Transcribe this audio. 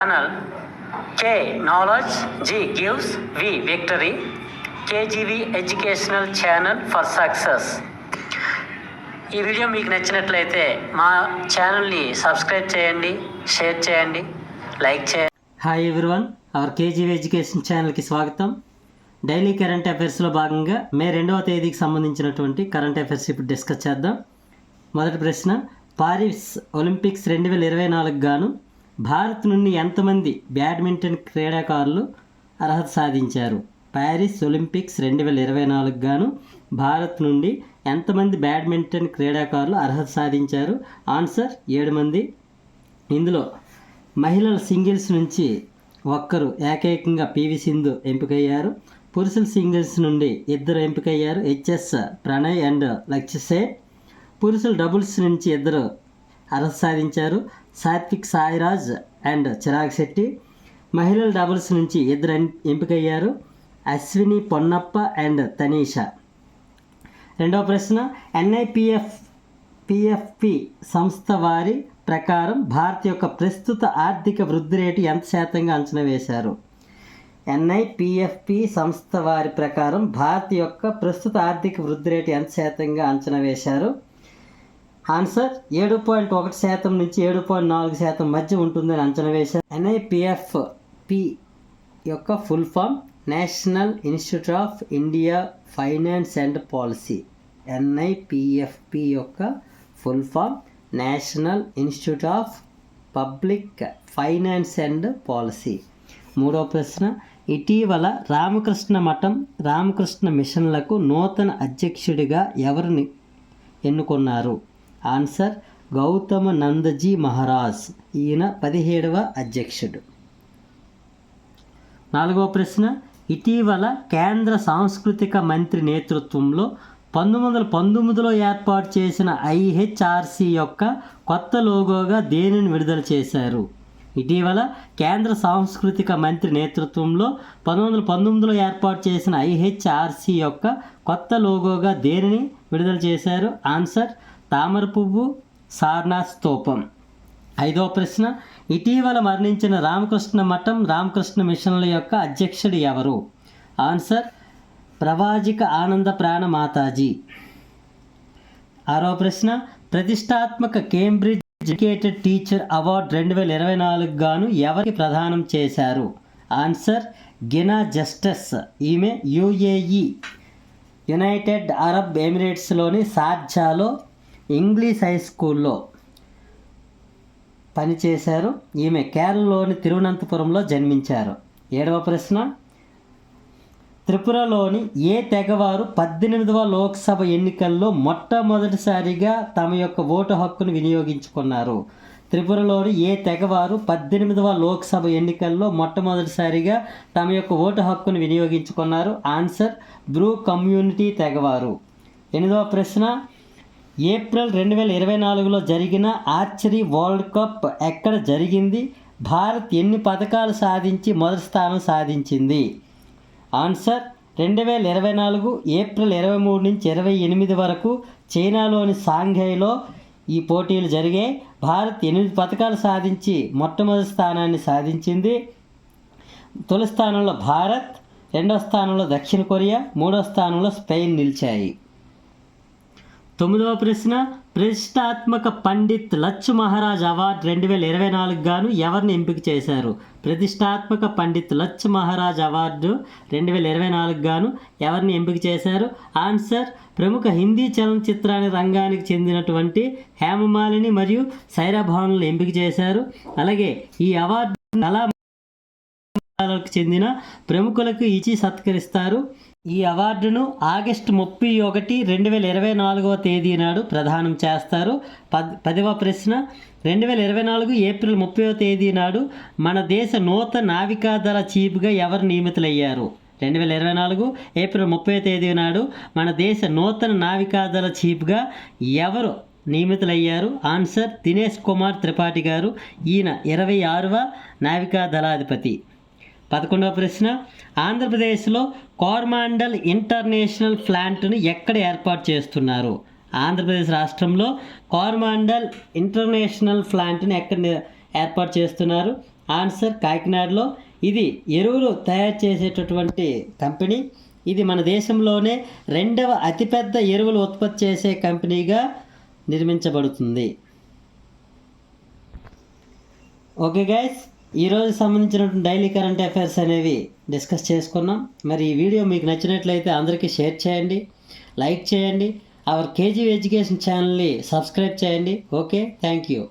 Channel K Knowledge, G gives, V Victory, KGV Educational Channel for Success. ఈ video మీకు నచ్చినట్లయితే మా ఛానల్ని సబ్స్క్రైబ్ చేయండి, షేర్ చేయండి, లైక్ చేయండి. Hi everyone, hour KGV education ఛానల్కి స్వాగతం. డైలీ కరెంట్ అఫైర్స్లో భాగంగా మే 2వ తేదీకి సంబంధించినటువంటి కరెంట్ అఫైర్స్ ఇప్పుడు డిస్కస్ చేద్దాం. మొదటి ప్రశ్న, పారిస్ ఒలింపిక్స్ 2024 గాను భారత్ నుండి ఎంతమంది బ్యాడ్మింటన్ క్రీడాకారులు అర్హత సాధించారు? పారిస్ ఒలింపిక్స్ 2024 గాను భారత్ నుండి ఎంతమంది బ్యాడ్మింటన్ క్రీడాకారులు అర్హత సాధించారు? ఆన్సర్ 7 మంది. ఇందులో మహిళల సింగిల్స్ నుంచి ఒక్కరు ఏకైకంగా పివి సింధు ఎంపికయ్యారు. పురుషుల సింగిల్స్ నుండి 2 ఎంపికయ్యారు, హెచ్ఎస్ ప్రణయ్ అండ్ లక్ష్య సేన్. పురుషుల డబుల్స్ నుంచి 2 అర్హత సాధించారు, సాత్విక్ సాయిరాజ్ అండ్ చిరాగ్ శెట్టి. మహిళల డబుల్స్ నుంచి 2 ఎంపికయ్యారు, అశ్విని పొన్నప్ప అండ్ తనీషా. రెండవ ప్రశ్న, పిఎఫ్పి సంస్థ వారి ప్రకారం భారత్ యొక్క ప్రస్తుత ఆర్థిక వృద్ధి రేటు ఎంత శాతంగా అంచనా వేశారు? ఎన్ఐపిఎఫ్పి సంస్థ వారి ప్రకారం భారత్ యొక్క ప్రస్తుత ఆర్థిక వృద్ధి రేటు ఎంత శాతంగా అంచనా వేశారు? ఆన్సర్ 7.1% నుంచి 7.4% మధ్య ఉంటుందని అంచనా వేశారు. ఎన్ఐపిఎఫ్పి యొక్క full form national institute of India finance and policy. NIPFP యొక్క full form national institute of public finance and policy. మూడవ ప్రశ్న, ఇటీవల రామకృష్ణ మఠం రామకృష్ణ మిషన్లకు నూతన అధ్యక్షుడిగా ఎవరిని ఎన్నుకున్నారు? ఆన్సర్ గౌతమ నందజీ మహారాజ్. ఈయన 17వ అధ్యక్షుడు. నాలుగవ ప్రశ్న, ఇటీవల కేంద్ర సాంస్కృతిక మంత్రి నేతృత్వంలో 1919లో ఏర్పాటు చేసిన ఐహెచ్ఆర్సి యొక్క కొత్త లోగోగా దేనిని విడుదల చేశారు? ఇటీవల కేంద్ర సాంస్కృతిక మంత్రి నేతృత్వంలో 1919లో ఏర్పాటు చేసిన ఐహెచ్ఆర్సి యొక్క కొత్త లోగోగా దేనిని విడుదల చేశారు? ఆన్సర్ తామర పువ్వు సార్నాథ్ స్తూపం. ఐదవ ప్రశ్న, ఇటీవల మరణించిన రామకృష్ణ మఠం రామకృష్ణ మిషన్ల యొక్క అధ్యక్షుడు ఎవరు? ఆన్సర్ ప్రవాజిక ఆనంద ప్రాణ మాతాజీ. ఆరవ ప్రశ్న, ప్రతిష్టాత్మక కేంబ్రిడ్జ్ ఎడ్యుకేటెడ్ టీచర్ అవార్డు 2024 గాను ఎవరికి ప్రదానం చేశారు? ఆన్సర్ గినా జస్టిస్. ఈమె యుఏఈ యునైటెడ్ అరబ్ ఎమిరేట్స్లోని షార్జాలో ఇంగ్లీష్ హై స్కూల్లో పనిచేశారు. ఈమె కేరళలోని తిరువనంతపురంలో జన్మించారు. ఏడవ ప్రశ్న, త్రిపురలోని ఏ తెగవారు 18వ లోక్సభ ఎన్నికల్లో మొట్టమొదటిసారిగా తమ యొక్క ఓటు హక్కును వినియోగించుకున్నారు? త్రిపురలోని ఏ తెగవారు 18వ లోక్సభ ఎన్నికల్లో మొట్టమొదటిసారిగా తమ యొక్క ఓటు హక్కును వినియోగించుకున్నారు? ఆన్సర్ బ్రూ కమ్యూనిటీ తెగవారు. 8వ ప్రశ్న, ఏప్రిల్ 2024లో జరిగిన ఆర్చరీ వరల్డ్ కప్ ఎక్కడ జరిగింది? భారత్ ఎన్ని పథకాలు సాధించి మొదటి స్థానం సాధించింది? ఆన్సర్ 2024 ఏప్రిల్ 23 నుంచి 28 వరకు చైనాలోని షాంఘైలో ఈ పోటీలు జరిగాయి. భారత్ 8 పథకాలు సాధించి మొట్టమొదటి స్థానాన్ని సాధించింది. తొలి స్థానంలో భారత్, 2వ స్థానంలో దక్షిణ కొరియా, 3వ స్థానంలో స్పెయిన్ నిలిచాయి. 9వ ప్రశ్న, ప్రతిష్టాత్మక పండిత్ లచ్చు మహారాజ్ అవార్డు 2024 గాను ఎవరిని ఎంపిక చేశారు? ప్రతిష్టాత్మక పండిత్ లచ్చు మహారాజ్ అవార్డు 2024 గాను ఎవరిని ఎంపిక చేశారు? ఆన్సర్ ప్రముఖ హిందీ చలనచిత్రాన్ని రంగానికి చెందినటువంటి హేమమాలిని మరియు సైరా భావనలు ఎంపిక చేశారు. అలాగే ఈ అవార్డు కళాకు చెందిన ప్రముఖులకు ఇచ్చి సత్కరిస్తారు. ఈ అవార్డును ఆగస్టు 31, 2024వ తేదీ నాడు ప్రదానం చేస్తారు. 10వ ప్రశ్న, 2024 ఏప్రిల్ 30వ తేదీ నాడు మన దేశ నూతన నావికాదళ చీఫ్గా ఎవరు నియమితులయ్యారు? 2024 ఏప్రిల్ 30వ తేదీ నాడు మన దేశ నూతన నావికాదళ చీఫ్గా ఎవరు నియమితులయ్యారు? ఆన్సర్ దినేష్ కుమార్ త్రిపాఠి గారు. ఈయన 26వ నావికా దళాధిపతి. 11వ ప్రశ్న, ఆంధ్రప్రదేశ్లో కోరమాండల్ ఇంటర్నేషనల్ ప్లాంట్ను ఎక్కడ ఏర్పాటు చేస్తున్నారు? ఆంధ్రప్రదేశ్ రాష్ట్రంలో కోరమాండల్ ఇంటర్నేషనల్ ప్లాంట్ని ఎక్కడ ఏర్పాటు చేస్తున్నారు? ఆన్సర్ కాకినాడలో. ఇది ఎరువులు తయారు చేసేటటువంటి కంపెనీ. ఇది మన దేశంలోనే 2వ అతిపెద్ద ఎరువులు ఉత్పత్తి చేసే కంపెనీగా నిర్మించబడుతుంది. ఓకే గైస్, ఈరోజు సంబంధించినటువంటి డైలీ కరెంట్ అఫైర్స్ అనేవి డిస్కస్ చేసుకున్నాం. మరి ఈ వీడియో మీకు నచ్చినట్లయితే అందరికీ షేర్ చేయండి, లైక్ చేయండి, అవర్ కేజీ ఎడ్యుకేషన్ ఛానల్ని సబ్స్క్రైబ్ చేయండి. Okay, thank you.